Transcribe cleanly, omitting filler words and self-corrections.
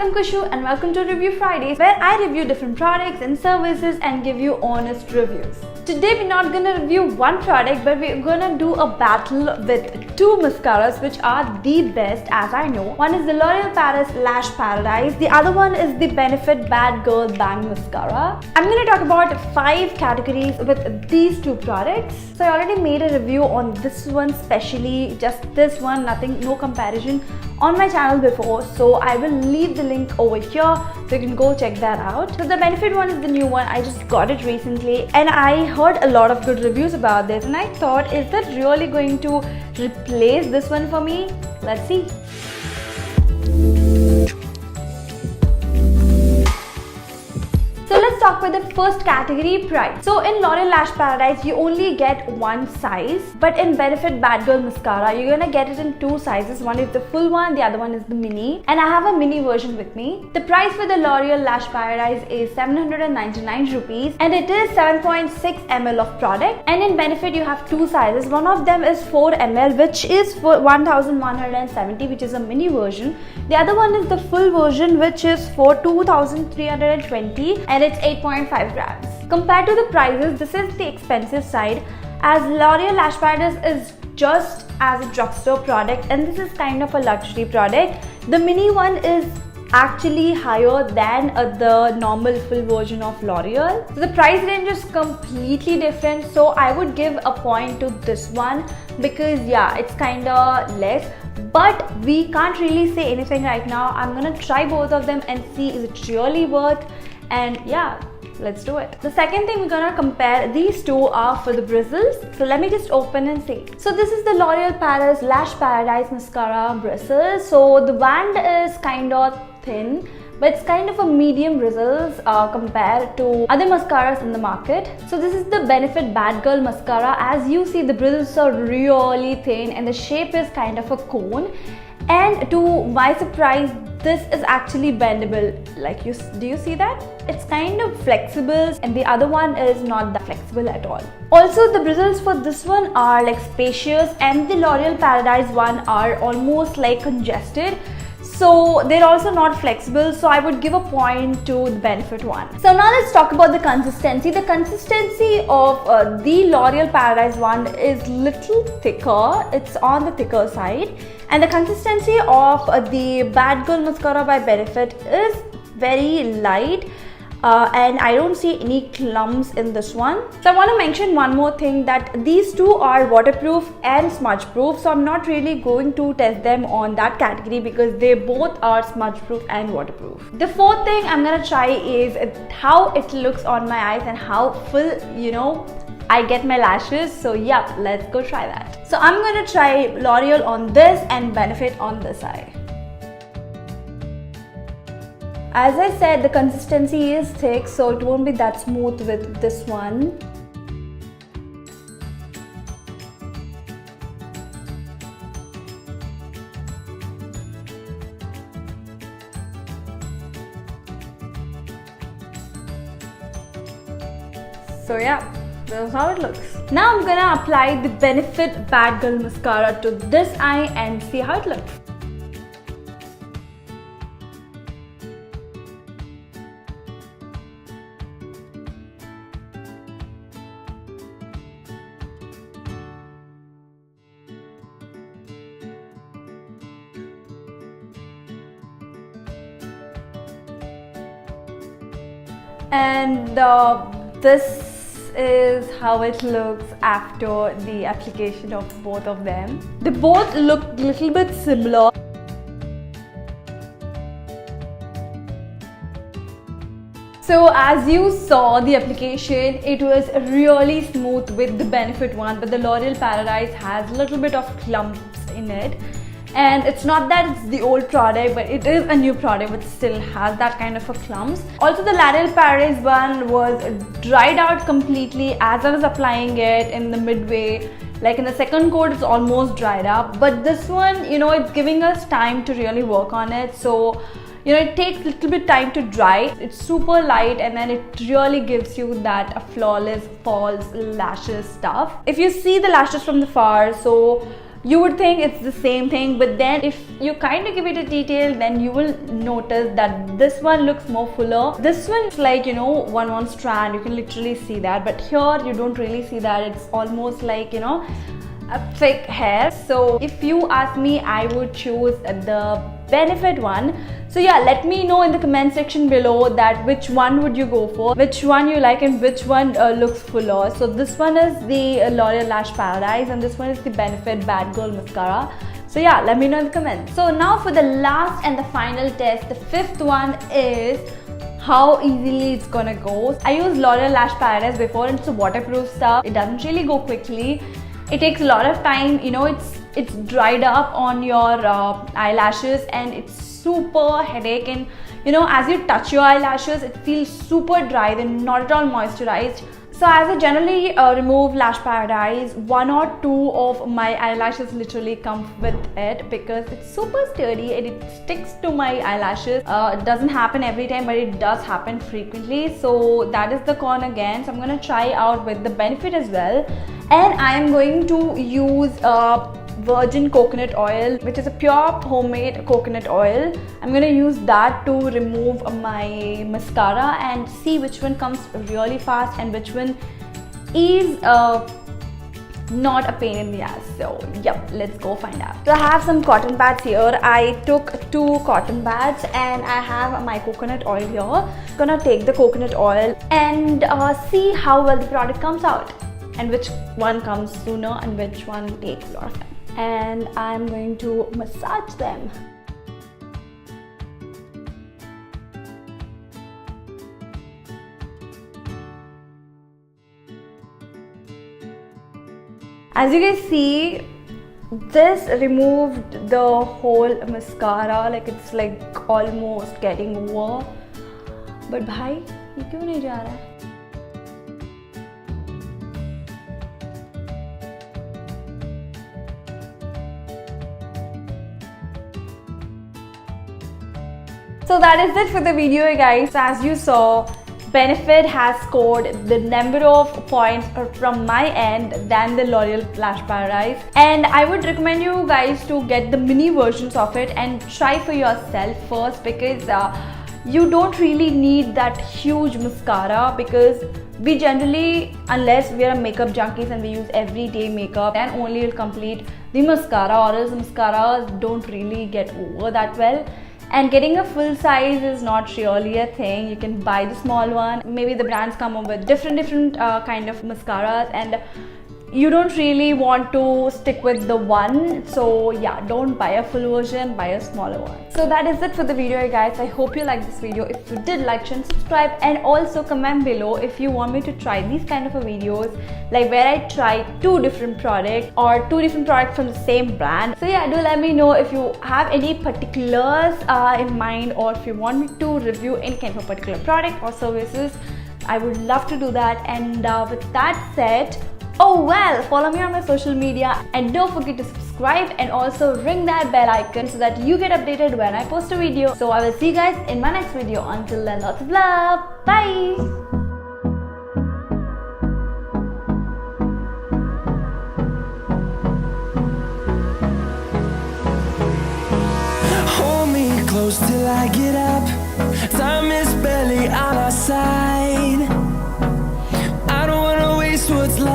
I'm Kushu and welcome to Review Fridays, where I review different products and services and give you honest reviews. Today we're not gonna review one product, but we're gonna do a battle with two mascaras which are the best as I know. One is the Loreal Lash Paradise, the other one is the Benefit Bad Girl Bang Mascara. I'm gonna talk about 5 categories with these two products. So I already made a review on this one specially, just this one, no comparison on my channel before, so I will leave the link over here so you can go check that out. So the Benefit one is the new one. I just got it recently and I heard a lot of good reviews about this and I thought, is that really going to replace this one for me? Let's see. So let's talk with the first category, price. So in Loreal Lash Paradise, you only get one size, but in Benefit Bad Girl Mascara, you're gonna get it in 2 sizes. One is the full one, the other one is the mini. And I have a mini version with me. The price for the Loreal Lash Paradise is 799 rupees and it is 7.6 ml of product. And in Benefit, you have 2 sizes. One of them is 4 ml, which is for 1170, which is a mini version. The other one is the full version, which is for 2320 and it's 8.5 grams. Compared to the prices, this is the expensive side, as L'Oreal Lash Paradise is just as a drugstore product and this is kind of a luxury product. The mini one is actually higher than the normal full version of L'Oreal. So the price range is completely different, so I would give a point to this one because yeah, it's kinda less. But we can't really say anything right now. I'm gonna try both of them and see is it really worth, and yeah, let's do it. The second thing we're gonna compare these two are for the bristles. So let me just open and see. So this is the L'Oreal Lash Paradise Mascara bristles. So the band is kind of thin, but it's kind of a medium bristles compared to other mascaras in the market. So this is the Benefit Bad Girl Mascara. As you see, the bristles are really thin and the shape is kind of a cone. And to my surprise, this is actually bendable. Like, do you see that? It's kind of flexible and the other one is not that flexible at all. Also, the bristles for this one are like spacious and the L'Oreal Paradise one are almost like congested. So they're also not flexible, so I would give a point to the Benefit one. So now let's talk about the consistency. The consistency of the L'Oreal Paradise one is little thicker. It's on the thicker side. And the consistency of the Bad Girl Mascara by Benefit is very light. And I don't see any clumps in this one. So I want to mention one more thing, that these two are waterproof and smudge proof. So I'm not really going to test them on that category because they both are smudge proof and waterproof. The fourth thing I'm gonna try is how it looks on my eyes and how full, I get my lashes. So yeah, let's go try that. So I'm gonna try L'Oreal on this and Benefit on this eye. As I said, the consistency is thick, so it won't be that smooth with this one. So yeah, this is how it looks. Now I'm gonna apply the Benefit Bad Girl Mascara to this eye and see how it looks. And this is how it looks after the application of both of them. They both look a little bit similar. So as you saw the application, it was really smooth with the Benefit one, but the L'Oreal Paradise has a little bit of clumps in it. And it's not that it's the old product, but it is a new product but still has that kind of a clumps. Also, the L'Oreal Paradise one was dried out completely as I was applying it in the midway. Like in the second coat, it's almost dried up. But this one, it's giving us time to really work on it. So, it takes a little bit time to dry. It's super light and then it really gives you that flawless false lashes stuff. If you see the lashes from the far, so you would think it's the same thing, but then if you kind of give it a detail, then you will notice that this one looks more fuller. This one is like, you know, one strand, you can literally see that, but here you don't really see that. It's almost like, you know, a thick hair. So if you ask me, I would choose the Benefit one. So yeah, let me know in the comment section below that which one would you go for, which one you like and which one looks fuller. So this one is the L'Oreal Lash Paradise and this one is the Benefit Bad Girl Mascara. So yeah, let me know in the comments. So now for the last and the final test, the fifth one is how easily it's gonna go. I used L'Oreal Lash Paradise before and it's a waterproof stuff. It doesn't really go quickly. It takes a lot of time, you know, it's dried up on your eyelashes and it's super headache, and you know, as you touch your eyelashes it feels super dry, they're not at all moisturized. So as I generally remove Lash Paradise, 1 or 2 of my eyelashes literally come with it because it's super sturdy and it sticks to my eyelashes. It doesn't happen every time, but it does happen frequently. So that is the con again. So I'm going to try out with the Benefit as well. And I am going to use virgin coconut oil, which is a pure homemade coconut oil. I'm going to use that to remove my mascara and see which one comes really fast and which one is not a pain in the ass. So yep, let's go find out. So I have some cotton pads here. I took 2 cotton pads and I have my coconut oil here. I'm gonna take the coconut oil and see how well the product comes out and which one comes sooner and which one takes a lot of time. And I'm going to massage them. As you guys see, this removed the whole mascara, like it's like almost getting over. But bhai, ye kyun nahi ja raha hai? So that is it for the video, guys. As you saw, Benefit has scored the number of points from my end than the L'Oreal Lash Paradise, and I would recommend you guys to get the mini versions of it and try for yourself first, because you don't really need that huge mascara, because we generally, unless we are makeup junkies and we use everyday makeup, then only will complete the mascara, or else the mascaras don't really get over that well. And getting a full size is not really a thing. You can buy the small one. Maybe the brands come up with different kind of mascaras, and you don't really want to stick with the one. So yeah, don't buy a full version, buy a smaller one. So that is it for the video, guys. I hope you liked this video. If you did, like, share and subscribe, and also comment below if you want me to try these kind of videos, like where I try 2 different products or 2 different products from the same brand. So yeah, do let me know if you have any particulars in mind, or if you want me to review any kind of a particular product or services. I would love to do that. And with that said, oh well, follow me on my social media and don't forget to subscribe and also ring that bell icon so that you get updated when I post a video. So I will see you guys in my next video. Until then, lots of love. Bye. Close till I get up. Time is barely on our side. I don't wanna waste what's left.